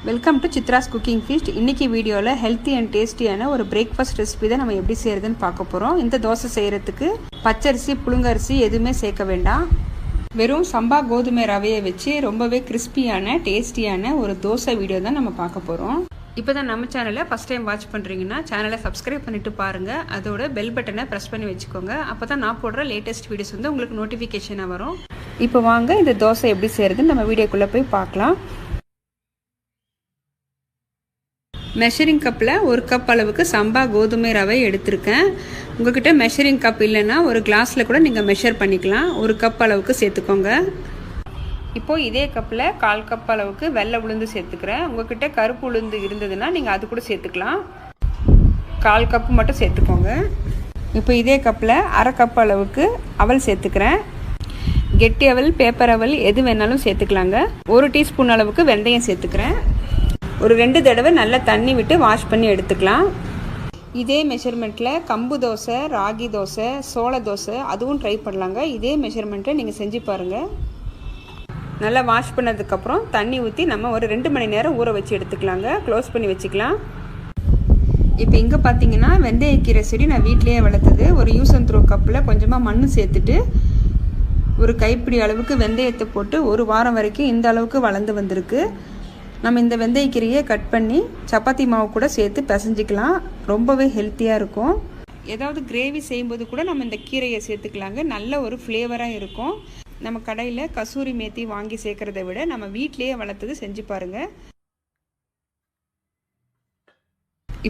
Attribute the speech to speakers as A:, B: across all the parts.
A: Welcome to Chitra's cooking feast. இன்றைக்கி வீடியோவில் healthy and டேஸ்டியான ஒரு பிரேக்ஃபாஸ்ட் ரெசிபி தான் நம்ம எப்படி செய்கிறதுன்னு பார்க்க போகிறோம். இந்த தோசை செய்கிறதுக்கு பச்சரிசி புழுங்கரிசி எதுவுமே சேர்க்க வேண்டாம். வெறும் சம்பா கோதுமை ரவையை வச்சு ரொம்பவே கிறிஸ்பியான டேஸ்டியான ஒரு தோசை வீடியோ தான் நம்ம பார்க்க போகிறோம். இப்போ தான் நம்ம சேனலை ஃபஸ்ட் டைம் வாட்ச் பண்ணுறீங்கன்னா சேனலை சப்ஸ்கிரைப் பண்ணிவிட்டு பாருங்கள். அதோட பெல் பட்டனை ப்ரெஸ் பண்ணி வச்சுக்கோங்க. அப்போ தான் நான் போடுற லேட்டஸ்ட் வீடியோஸ் வந்து உங்களுக்கு நோட்டிஃபிகேஷனாக வரும். இப்போ வாங்க இந்த தோசை எப்படி செய்கிறதுன்னு நம்ம வீடியோக்குள்ளே போய் பார்க்கலாம். மெஷரிங் கப்பில் ஒரு கப் அளவுக்கு சம்பா கோதுமை ரவை எடுத்திருக்கேன். உங்கள்கிட்ட மெஷரிங் கப் இல்லைன்னா ஒரு கிளாஸில் கூட நீங்கள் மெஷர் பண்ணிக்கலாம். ஒரு கப் அளவுக்கு சேர்த்துக்கோங்க. இப்போது இதே கப்பில் 1/4 கப் அளவுக்கு வெள்ளை உளுந்து சேர்த்துக்கிறேன். உங்கள்கிட்ட கருப்பு உளுந்து இருந்ததுன்னா நீங்கள் அது கூட சேர்த்துக்கலாம். 1/4 கப்பு மட்டும் சேர்த்துக்கோங்க. இப்போ இதே கப்பில் 1/2 கப் அளவுக்கு அவல் சேர்த்துக்கிறேன். கெட்டி அவல், பேப்பர் அவல் எது வேணாலும் சேர்த்துக்கலாங்க. 1 டீஸ்பூன் அளவுக்கு வெந்தயம் சேர்த்துக்கிறேன். ஒரு 2 தடவை நல்லா தண்ணி விட்டு வாஷ் பண்ணி எடுத்துக்கலாம். இதே மெஷர்மெண்ட்டில் கம்பு தோசை, ராகி தோசை, சோள தோசை அதுவும் ட்ரை பண்ணலாங்க. இதே மெஷர்மெண்ட்டில் நீங்கள் செஞ்சு பாருங்கள். நல்லா வாஷ் பண்ணதுக்கப்புறம் தண்ணி ஊற்றி நம்ம ஒரு 2 மணி நேரம் ஊற வச்சு எடுத்துக்கலாங்க. க்ளோஸ் பண்ணி வச்சுக்கலாம். இப்போ இங்கே பார்த்தீங்கன்னா வெந்தயக்கீரை செடி நான் வீட்டிலேயே வளர்த்தது. ஒரு யூஸ் அண்ட் த்ரோ கப்பில் கொஞ்சமாக மண் சேர்த்துட்டு ஒரு கைப்பிடி அளவுக்கு வெந்தயத்தை போட்டு 1 வாரம் வரைக்கும் இந்த அளவுக்கு வளர்ந்து வந்திருக்கு. நம்ம இந்த வெந்தயக்கீரையை கட் பண்ணி சப்பாத்தி மாவு கூட சேர்த்து பிசைஞ்சிக்கலாம். ரொம்பவே ஹெல்த்தியாக இருக்கும். ஏதாவது கிரேவி செய்யும்போது கூட நம்ம இந்த கீரையை சேர்த்துக்கலாங்க. நல்ல ஒரு ஃப்ளேவராக இருக்கும். நம்ம கடையில் கசூரி மேத்தி வாங்கி சேர்க்குறத விட நம்ம வீட்டிலேயே வளர்த்தது செஞ்சு பாருங்கள்.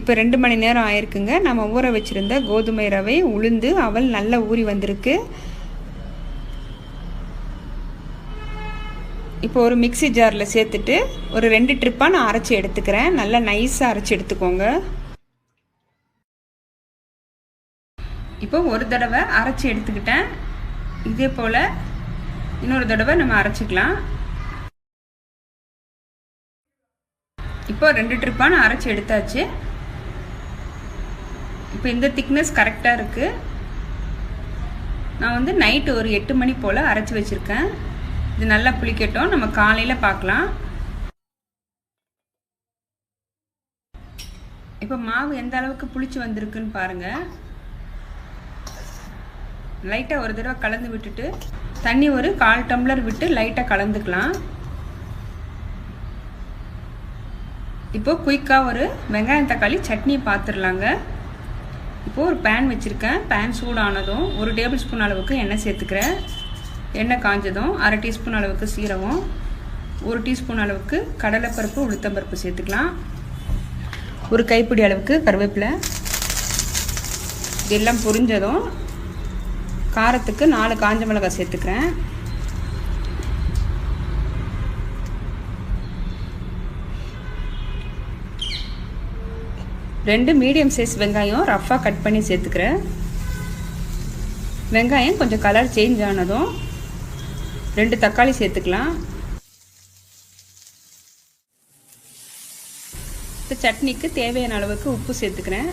A: இப்போ 2 மணி நேரம் ஆயிருக்குங்க. நம்ம ஊற வச்சுருந்த கோதுமை ரவை, உளுந்து, அவல் நல்லா ஊறி வந்திருக்கு. இப்போ ஒரு மிக்சி ஜாரில் சேர்த்துட்டு ஒரு 2 ட்ரிப்பாக நான் அரைச்சி எடுத்துக்கிறேன். நல்லா நைஸாக அரைச்சி எடுத்துக்கோங்க. இப்போ ஒரு தடவை அரைச்சி எடுத்துக்கிட்டேன். இதே போல் இன்னொரு தடவை நம்ம அரைச்சிக்கலாம். இப்போ 2 ட்ரிப்பாக நான் அரைச்சி எடுத்தாச்சு. இப்போ இந்த திக்னஸ் கரெக்டாக இருக்குது. நான் வந்து நைட்டு ஒரு 8 மணி போல் அரைச்சி வச்சுருக்கேன். இது நல்லா புளிக்கட்டும். நம்ம காலையில் பார்க்கலாம். இப்போ மாவு எந்த அளவுக்கு புளிச்சு வந்திருக்குன்னு பாருங்கள். லைட்டாக ஒரு தடவை கலந்து விட்டுட்டு தண்ணி ஒரு 1/4 டம்ளர் விட்டு லைட்டாக கலந்துக்கலாம். இப்போ குயிக்காக ஒரு வெங்காயம் தக்காளி சட்னி பார்த்துடலாங்க. இப்போது ஒரு பேன் வச்சுருக்கேன். பேன் சூடானதும் 1 டேபிள் ஸ்பூன் அளவுக்கு எண்ணெய் சேர்த்துக்கிறேன். எண்ணெய் காஞ்சதும் 1/2 டீஸ்பூன் அளவுக்கு சீரகம், 1 டீஸ்பூன் அளவுக்கு கடலைப்பருப்பு, உளுத்தம்பருப்பு சேர்த்துக்கலாம். ஒரு கைப்பிடி அளவுக்கு கருவேப்பிலை. இதெல்லாம் பொரிஞ்சதும் காரத்துக்கு 4 காஞ்ச மிளகாய் சேர்த்துக்கிறேன். ரெண்டு மீடியம் சைஸ் வெங்காயம் ரஃப்பாக கட் பண்ணி சேர்த்துக்கிறேன். வெங்காயம் கொஞ்சம் கலர் சேஞ்ச் ஆனதும் 2 தக்காளி சேர்த்துக்கலாம். இந்த சட்னிக்கு தேவையான அளவுக்கு உப்பு சேர்த்துக்கிறேன்.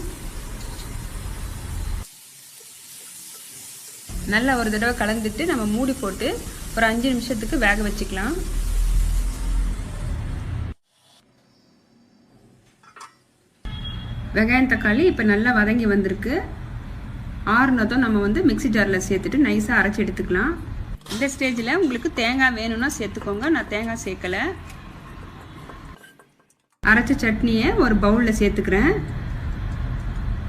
A: நல்லா ஒரு தடவை கலந்துட்டு நம்ம மூடி போட்டு ஒரு 5 நிமிஷத்துக்கு வேக வச்சுக்கலாம். வெங்காயம் தக்காளி இப்போ நல்லா வதங்கி வந்திருக்கு. ஆறுனதும் நம்ம வந்து மிக்சி ஜாரில் சேர்த்துட்டு நைஸாக அரைச்சி எடுத்துக்கலாம். இந்த ஸ்டேஜில் உங்களுக்கு தேங்காய் வேணும்னா சேர்த்துக்கோங்க. நான் தேங்காய் சேர்க்கலை. அரைச்ச சட்னியை ஒரு பவுலில் சேர்த்துக்கிறேன்.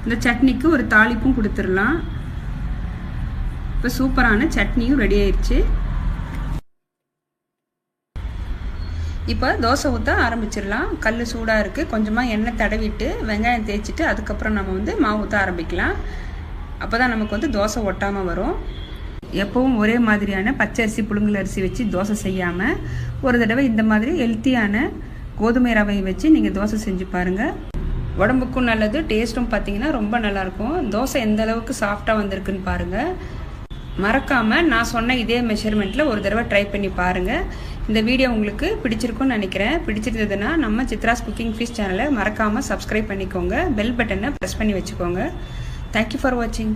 A: இந்த சட்னிக்கு ஒரு தாளிப்பும் கொடுத்துடலாம். இப்போ சூப்பரான சட்னியும் ரெடி ஆயிடுச்சு. இப்போ தோசை ஊற்ற ஆரம்பிச்சிடலாம். கல் சூடாக இருக்குது. கொஞ்சமாக எண்ணெய் தடவிட்டு வெங்காயம் தேய்ச்சிட்டு அதுக்கப்புறம் நம்ம வந்து மாவு ஊற்ற ஆரம்பிக்கலாம். அப்போ தான் நமக்கு வந்து தோசை ஒட்டாமல் வரும். எப்பவும் ஒரே மாதிரியான பச்சரிசி புழுங்கல் அரிசி வச்சு தோசை செய்யாமல் ஒரு தடவை இந்த மாதிரி ஹெல்த்தியான கோதுமை ரவையை வச்சு நீங்கள் தோசை செஞ்சு பாருங்கள். உடம்புக்கும் நல்லது, டேஸ்ட்டும் பார்த்தீங்கன்னா ரொம்ப நல்லாயிருக்கும். தோசை எந்த அளவுக்கு சாஃப்டாக வந்திருக்குன்னு பாருங்கள். மறக்காமல் நான் சொன்ன இதே மெஷர்மெண்ட்டில் ஒரு தடவை ட்ரை பண்ணி பாருங்கள். இந்த வீடியோ உங்களுக்கு பிடிச்சிருக்குன்னு நினைக்கிறேன். பிடிச்சிருந்ததுன்னா நம்ம சித்ராஸ் குக்கிங் ஃபீஸ்ட் சேனலை மறக்காமல் சப்ஸ்கிரைப் பண்ணிக்கோங்க. பெல் பட்டனை ப்ரெஸ் பண்ணி வச்சுக்கோங்க. Thank you for watching.